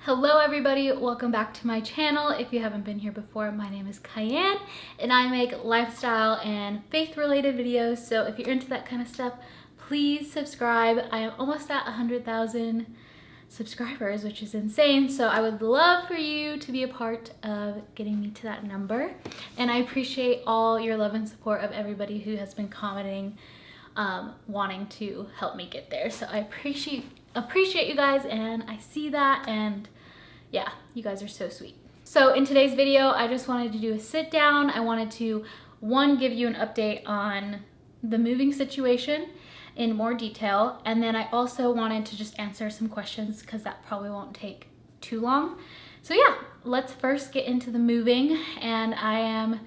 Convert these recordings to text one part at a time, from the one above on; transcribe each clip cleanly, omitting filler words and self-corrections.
Hello everybody, welcome back to my channel. If you haven't been here before, my name is Kian and I make lifestyle and faith related videos. So if you're into that kind of stuff, please subscribe. I am almost at 100,000 subscribers, which is insane. So I would love for you to be a part of getting me to that number. And I appreciate all your love and support of everybody who has been commenting, wanting to help me get there. So I appreciate you guys, and I see that, and yeah, you guys are so sweet. So in today's video, I just wanted to do a sit down. I wanted to, one, give you an update on the moving situation in more detail, and then I also wanted to just answer some questions because that probably won't take too long. So yeah, let's first get into the moving. And I am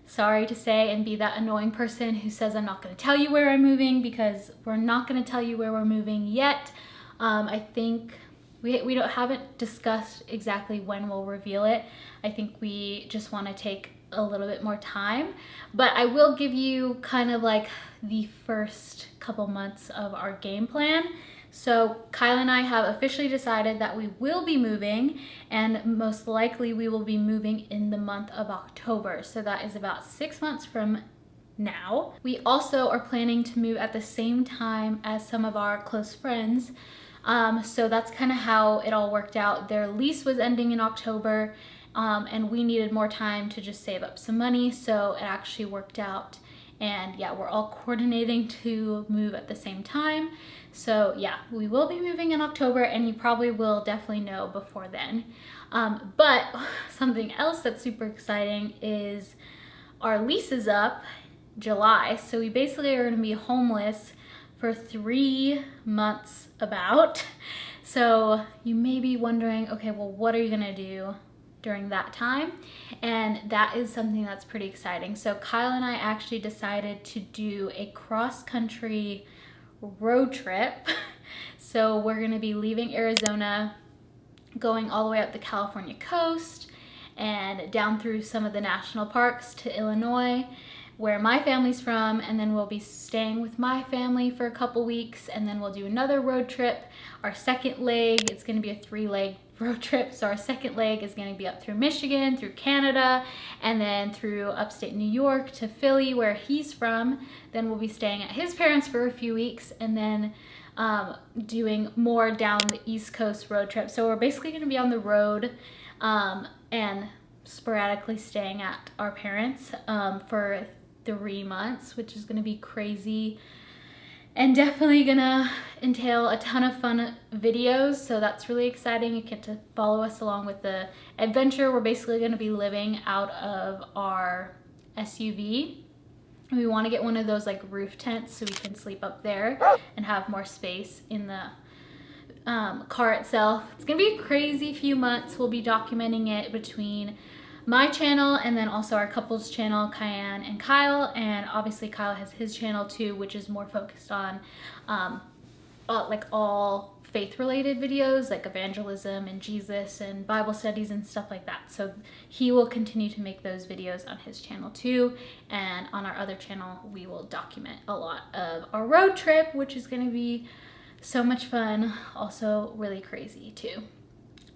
sorry to say and be that annoying person who says I'm not going to tell you where I'm moving, because we're not going to tell you where we're moving yet. I think we haven't discussed exactly when we'll reveal it. I think we just want to take a little bit more time, but I will give you kind of like the first couple months of our game plan. So Kyle and I have officially decided that we will be moving, and most likely we will be moving in the month of October. So that is about 6 months from now. We also are planning to move at the same time as some of our close friends. So that's kind of how it all worked out. Their lease was ending in October, and we needed more time to just save up some money. So it actually worked out. And yeah, we're all coordinating to move at the same time. So yeah, we will be moving in October, and you probably will definitely know before then. But something else that's super exciting is our lease is up July. So we basically are going to be homeless for 3 months about. So you may be wondering, okay, well, what are you gonna do during that time? And that is something that's pretty exciting. So Kyle and I actually decided to do a cross-country road trip. So we're gonna be leaving Arizona, going all the way up the California coast and down through some of the national parks to Illinois, where my family's from, and then we'll be staying with my family for a couple weeks, and then we'll do another road trip. Our second leg, it's going to be a 3-leg road trip, so our second leg is going to be up through Michigan, through Canada, and then through upstate New York to Philly, where he's from. Then we'll be staying at his parents for a few weeks, and then doing more down the East Coast road trip. So we're basically going to be on the road and sporadically staying at our parents for 3 months, which is going to be crazy and definitely gonna entail a ton of fun videos. So that's really exciting. You get to follow us along with the adventure. We're basically going to be living out of our SUV. We want to get one of those like roof tents so we can sleep up there and have more space in the car itself. It's gonna be a crazy few months. We'll be documenting it between my channel and then also our couples channel, Kian and Kyle, and obviously Kyle has his channel too, which is more focused on like all faith related videos like evangelism and Jesus and Bible studies and stuff like that. So he will continue to make those videos on his channel too, and on our other channel we will document a lot of our road trip, which is going to be so much fun, also really crazy too.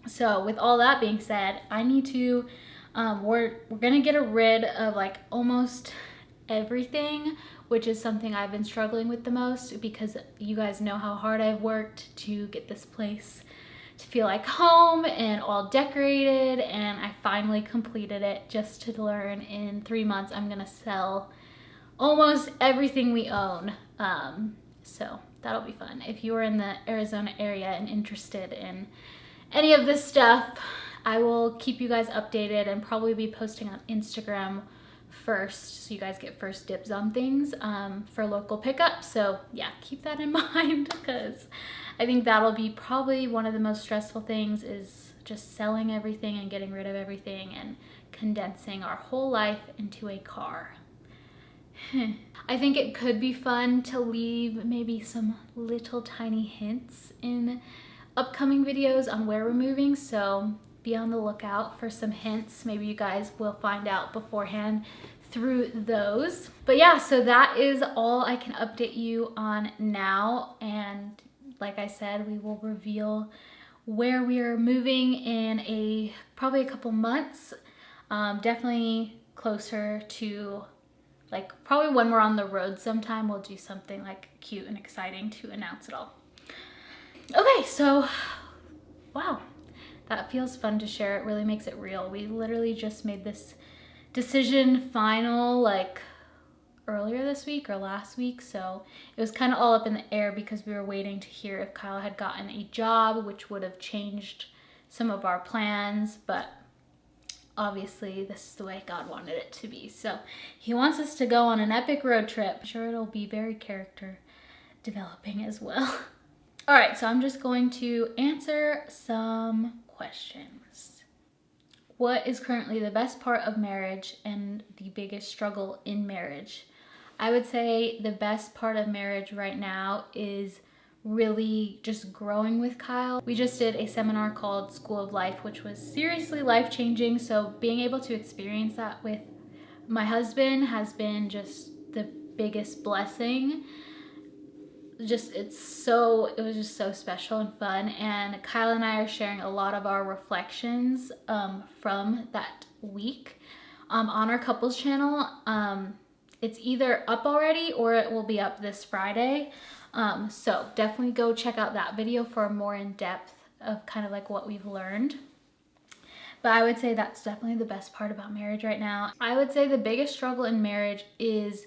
So with all that being said, I need to we're gonna get rid of like almost everything, which is something I've been struggling with the most, because you guys know how hard I've worked to get this place to feel like home and all decorated, and I finally completed it, just to learn in 3 months I'm gonna sell almost everything we own. So that'll be fun. If you are in the Arizona area and interested in any of this stuff, I will keep you guys updated and probably be posting on Instagram first, so you guys get first dibs on things for local pickup. So yeah, keep that in mind, because I think that'll be probably one of the most stressful things, is just selling everything and getting rid of everything and condensing our whole life into a car. I think it could be fun to leave maybe some little tiny hints in upcoming videos on where we're moving, so be on the lookout for some hints. Maybe you guys will find out beforehand through those. But yeah, so that is all I can update you on now, and like I said, we will reveal where we are moving in probably a couple months. Definitely closer to, like, probably when we're on the road sometime, we'll do something like cute and exciting to announce it all. Okay, so wow, that feels fun to share. It really makes it real. We literally just made this decision final like earlier this week or last week, so it was kind of all up in the air because we were waiting to hear if Kyle had gotten a job, which would have changed some of our plans, but obviously this is the way God wanted it to be. So he wants us to go on an epic road trip. I'm sure it'll be very character developing as well. All right, so I'm just going to answer some questions. What is currently the best part of marriage and the biggest struggle in marriage? I would say the best part of marriage right now is really just growing with Kyle. We just did a seminar called School of Life, which was seriously life-changing. So being able to experience that with my husband has been just the biggest blessing. It was just so special and fun. And Kyle and I are sharing a lot of our reflections from that week on our couples channel. It's either up already or it will be up this Friday. So definitely go check out that video for more in depth of kind of like what we've learned. But I would say that's definitely the best part about marriage right now. I would say the biggest struggle in marriage is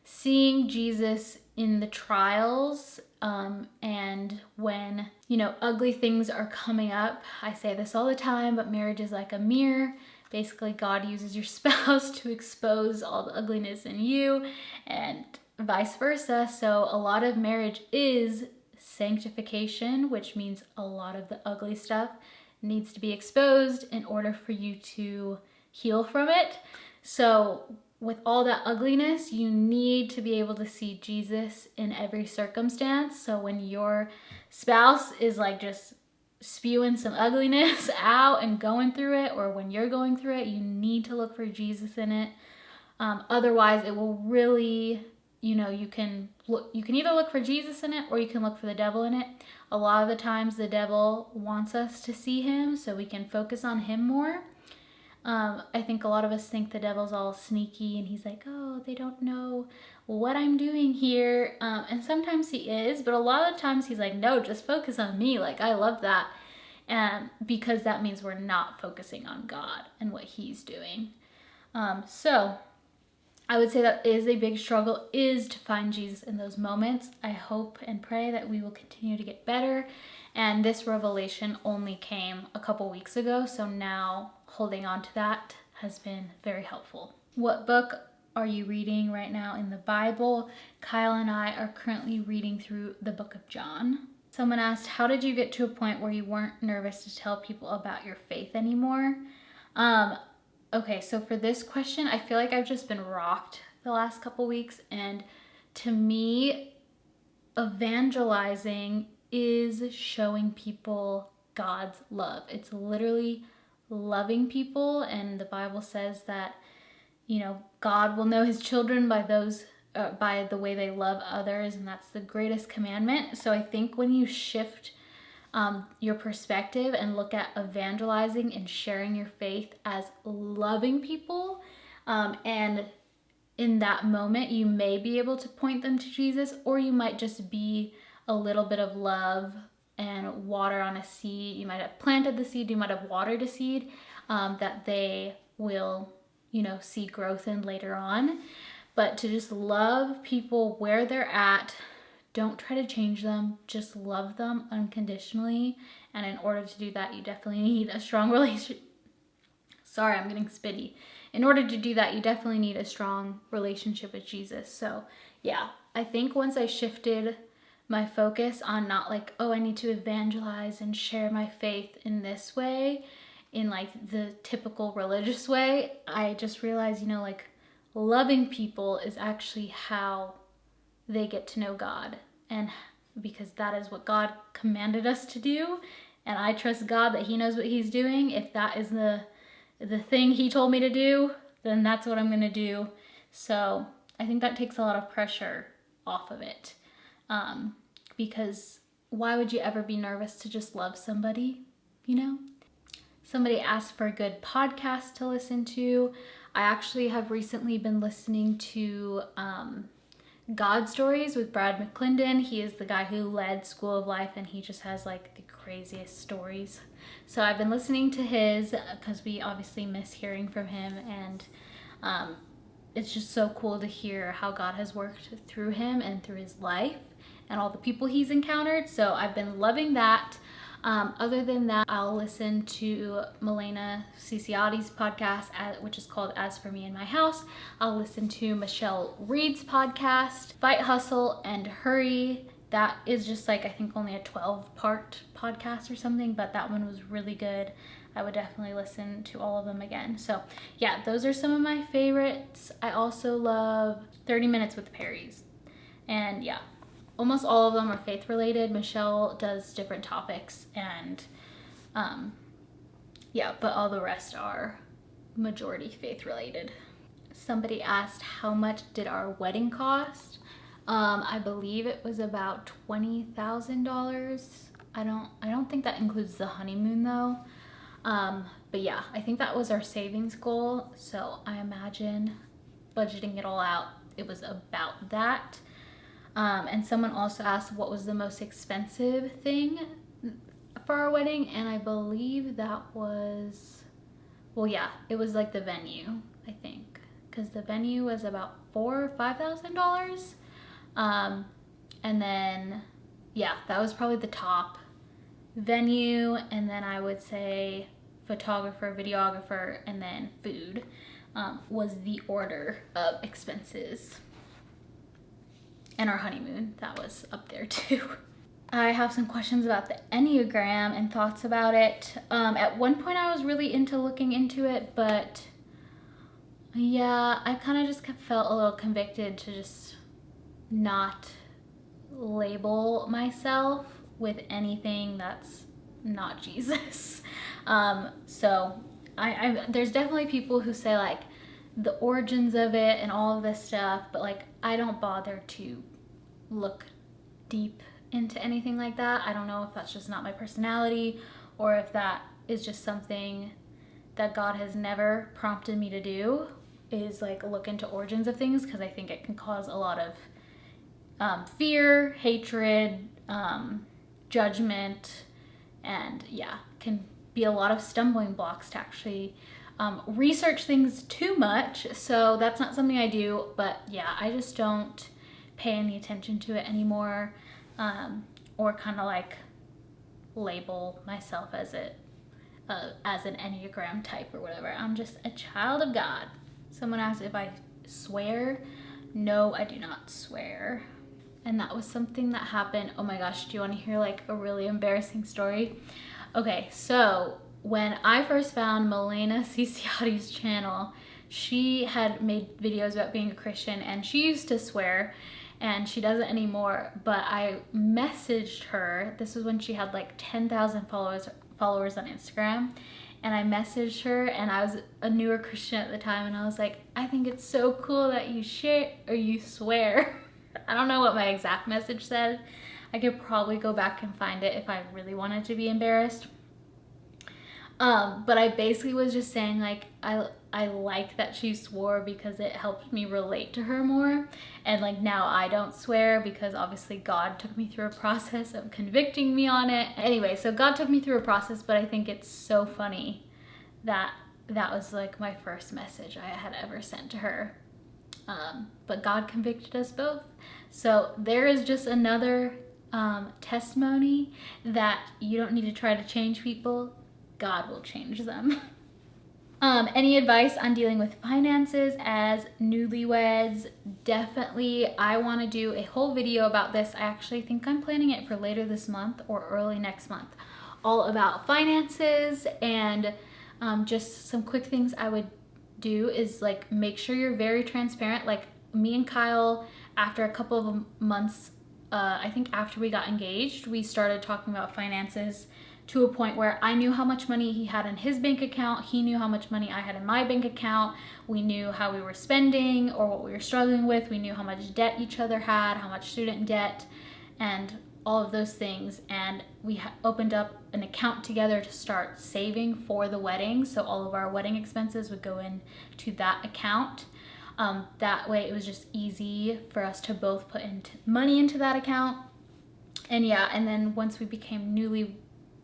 seeing Jesus in the trials, and when, you know, ugly things are coming up. I say this all the time, but marriage is like a mirror. Basically, God uses your spouse to expose all the ugliness in you and vice versa. So a lot of marriage is sanctification, which means a lot of the ugly stuff needs to be exposed in order for you to heal from it. So with all that ugliness, you need to be able to see Jesus in every circumstance. So when your spouse is like just spewing some ugliness out and going through it, or when you're going through it, you need to look for Jesus in it. Otherwise, it will really, you know, you can either look for Jesus in it or you can look for the devil in it. A lot of the times the devil wants us to see him so we can focus on him more. I think a lot of us think the devil's all sneaky and he's like, oh, they don't know what I'm doing here. And sometimes he is, but a lot of times he's like, no, just focus on me. Like, I love that. Because that means we're not focusing on God and what he's doing. So I would say that is a big struggle, is to find Jesus in those moments. I hope and pray that we will continue to get better. And this revelation only came a couple weeks ago, so now holding on to that has been very helpful. What book are you reading right now in the Bible? Kyle and I are currently reading through the book of John. Someone asked, how did you get to a point where you weren't nervous to tell people about your faith anymore? Okay, so for this question, I feel like I've just been rocked the last couple weeks, and to me, evangelizing is showing people God's love. It's literally loving people, and the Bible says that, you know, God will know his children by the way they love others, and that's the greatest commandment. So I think when you shift your perspective and look at evangelizing and sharing your faith as loving people, and in that moment you may be able to point them to Jesus, or you might just be a little bit of love and water on a seed. You might have planted the seed, you might have watered a seed that they will, you know, see growth in later on. But to just love people where they're at, don't try to change them, just love them unconditionally. And in order to do that, you definitely need a strong relationship. Sorry, I'm getting spitty. In order to do that, you definitely need a strong relationship with Jesus. So yeah, I think once I shifted my focus on not like, oh, I need to evangelize and share my faith in this way, in like the typical religious way, I just realized, you know, like loving people is actually how they get to know God. And because that is what God commanded us to do, and I trust God that he knows what he's doing. If that is the thing he told me to do, then that's what I'm going to do. So I think that takes a lot of pressure off of it. Because why would you ever be nervous to just love somebody, you know? Somebody asked for a good podcast to listen to. I actually have recently been listening to God Stories with Brad McClendon. He is the guy who led School of Life, and he just has like the craziest stories. So I've been listening to his because we obviously miss hearing from him, and it's just so cool to hear how God has worked through him and through his life and all the people he's encountered. So I've been loving that. Other than that, I'll listen to Milena Ciciotti's podcast, which is called As For Me in My House. I'll listen to Michelle Reed's podcast, Fight, Hustle, and Hurry. That is just like, I think only a 12-part podcast or something, but that one was really good. I would definitely listen to all of them again. So yeah, those are some of my favorites. I also love 30 Minutes with the Perrys. And yeah, almost all of them are faith related. Michelle does different topics, and yeah, but all the rest are majority faith related. Somebody asked how much did our wedding cost. I believe it was about $20,000. I don't think that includes the honeymoon though. But yeah, I think that was our savings goal. So I imagine budgeting it all out, it was about that. And someone also asked what was the most expensive thing for our wedding, and I believe that was, well, yeah, it was like the venue, I think, because the venue was about $4,000 or $5,000. And then, yeah, that was probably the top. Venue, and then I would say photographer, videographer, and then food was the order of expenses. And our honeymoon, that was up there too. I have some questions about the Enneagram and thoughts about it. At one point I was really into looking into it, but yeah, I kind of just felt a little convicted to just not label myself with anything that's not Jesus. So there's definitely people who say like the origins of it and all of this stuff, but like I don't bother to look deep into anything like that. I don't know if that's just not my personality, or if that is just something that God has never prompted me to do, is like look into origins of things, because I think it can cause a lot of fear, hatred, judgment, and yeah, can be a lot of stumbling blocks to actually research things too much. So that's not something I do, but yeah, I just don't pay any attention to it anymore, or kind of like label myself as an Enneagram type or whatever. I'm just a child of God. Someone asked if I swear. No, I do not swear. And that was something that happened. Oh my gosh, do you want to hear like a really embarrassing story? Okay, so when I first found Milena Ciciotti's channel, she had made videos about being a Christian, and she used to swear, and she doesn't anymore, but I messaged her. This was when she had like 10,000 followers on Instagram, and I messaged her, and I was a newer Christian at the time, and I was like, I think it's so cool that you share or you swear. I don't know what my exact message said. I could probably go back and find it if I really wanted to be embarrassed. But I basically was just saying like I like that she swore because it helped me relate to her more, and like now I don't swear because obviously God took me through a process of convicting me on it. Anyway, so God took me through a process, but I think it's so funny that that was like my first message I had ever sent to her. But God convicted us both. So there is just another testimony that you don't need to try to change people. God will change them. Any advice on dealing with finances as newlyweds? Definitely, I want to do a whole video about this. I actually think I'm planning it for later this month or early next month, all about finances. And just some quick things I would do is like make sure you're very transparent. Like me and Kyle, after a couple of months, I think after we got engaged, we started talking about finances to a point where I knew how much money he had in his bank account. He knew how much money I had in my bank account. We knew how we were spending or what we were struggling with. We knew how much debt each other had, how much student debt. And all of those things, and we opened up an account together to start saving for the wedding. So all of our wedding expenses would go into that account. That way it was just easy for us to both put money into that account. And yeah, and then once we became newly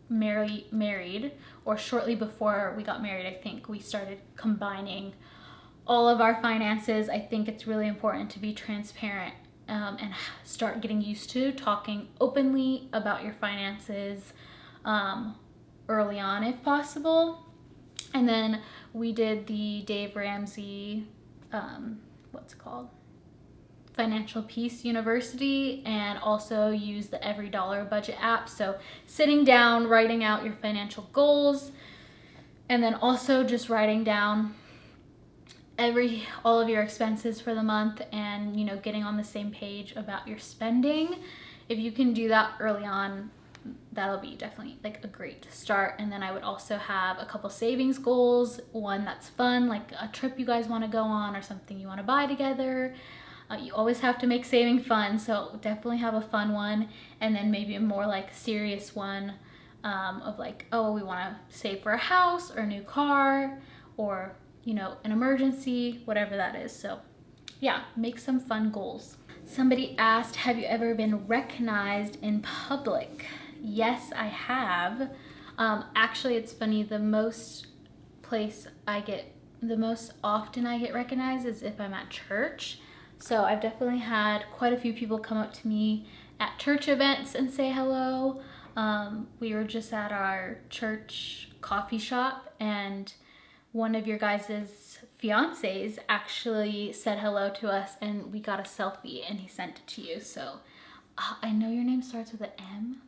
married, or shortly before we got married, I think we started combining all of our finances. I think it's really important to be transparent and start getting used to talking openly about your finances early on if possible. And then we did the Dave Ramsey, what's it called? Financial Peace University, and also use the Every Dollar Budget app. So sitting down, writing out your financial goals, and then also just writing down all of your expenses for the month, and getting on the same page about your spending. If you can do that early on, that'll be definitely like a great start. And then I would also have a couple savings goals, one that's fun, like a trip you guys want to go on or something you want to buy together. You always have to make saving fun, so definitely have a fun one. And then maybe a more like serious one of like, oh, we want to save for a house or a new car, or an emergency, whatever that is. So yeah, make some fun goals. Somebody asked, have you ever been recognized in public? Yes, I have. Actually, it's funny, the most often I get recognized is if I'm at church. So I've definitely had quite a few people come up to me at church events and say hello. We were just at our church coffee shop, and one of your guys' fiancés actually said hello to us, and we got a selfie, and he sent it to you. So I know your name starts with an M.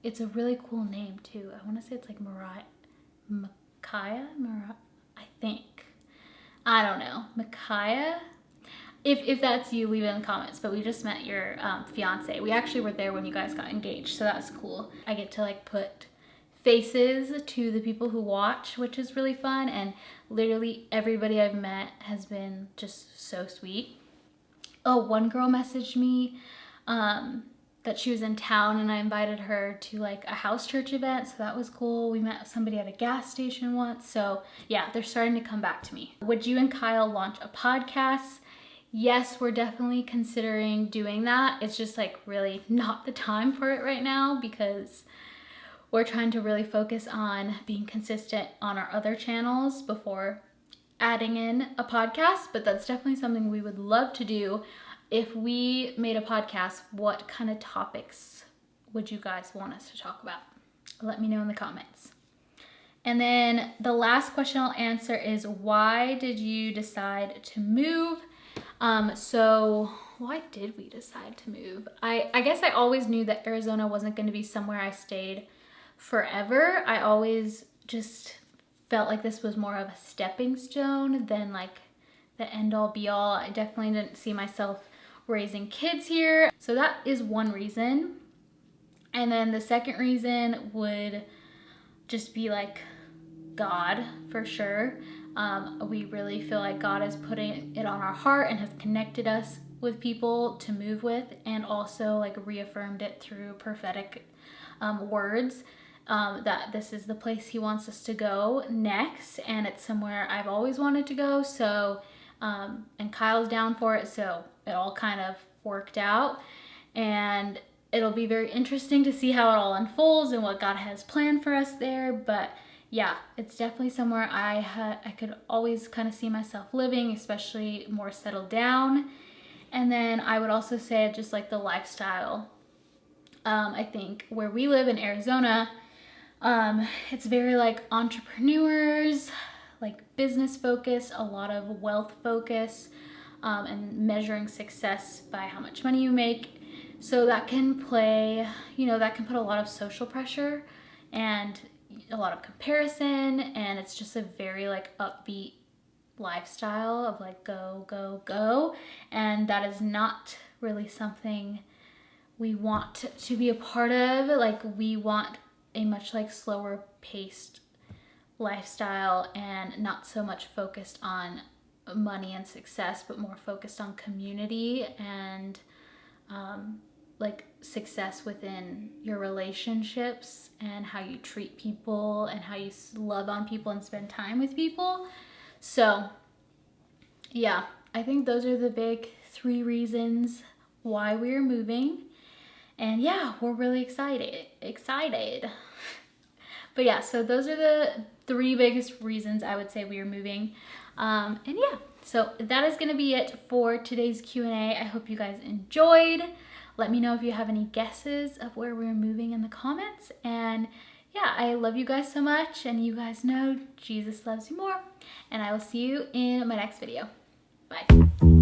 It's a really cool name too. I want to say it's like Micaiah, I think. I don't know. Micaiah? If that's you, leave it in the comments. But we just met your fiance. We actually were there when you guys got engaged, so that's cool. I get to like put faces to the people who watch, which is really fun. And literally everybody I've met has been just so sweet. Oh, one girl messaged me that she was in town, and I invited her to like a house church event, so that was cool. We met somebody at a gas station once. So yeah, they're starting to come back to me. Would you and Kyle launch a podcast? Yes, we're definitely considering doing that. It's just like really not the time for it right now, because we're trying to really focus on being consistent on our other channels before adding in a podcast. But that's definitely something we would love to do. If we made a podcast, what kind of topics would you guys want us to talk about? Let me know in the comments. And then the last question I'll answer is, why did you decide to move? So why did we decide to move? I guess I always knew that Arizona wasn't going to be somewhere I stayed forever. I always just felt like this was more of a stepping stone than like the end all be all. I definitely didn't see myself raising kids here. So that is one reason. And then the second reason would just be like God, for sure. We really feel like God is putting it on our heart and has connected us with people to move with, and also like reaffirmed it through prophetic words that this is the place he wants us to go next, and it's somewhere I've always wanted to go. So and Kyle's down for it, so it all kind of worked out, and it'll be very interesting to see how it all unfolds and what God has planned for us there. But yeah, it's definitely somewhere I could always kind of see myself living, especially more settled down. And then I would also say just like the lifestyle. I think where we live in Arizona, it's very like entrepreneurs, like business focused, a lot of wealth focus, and measuring success by how much money you make. So that can play, that can put a lot of social pressure and a lot of comparison, and it's just a very like upbeat lifestyle of like go, go, go. And that is not really something we want to be a part of. Like we want a much like slower paced lifestyle, and not so much focused on money and success, but more focused on community and like success within your relationships and how you treat people and how you love on people and spend time with people. So yeah, I think those are the big 3 reasons why we're moving. And yeah, we're really excited. But yeah, so those are the 3 biggest reasons I would say we are moving. And yeah, so that is gonna be it for today's Q&A. I hope you guys enjoyed. Let me know if you have any guesses of where we're moving in the comments. And yeah, I love you guys so much, and you guys know Jesus loves you more. And I will see you in my next video. Bye.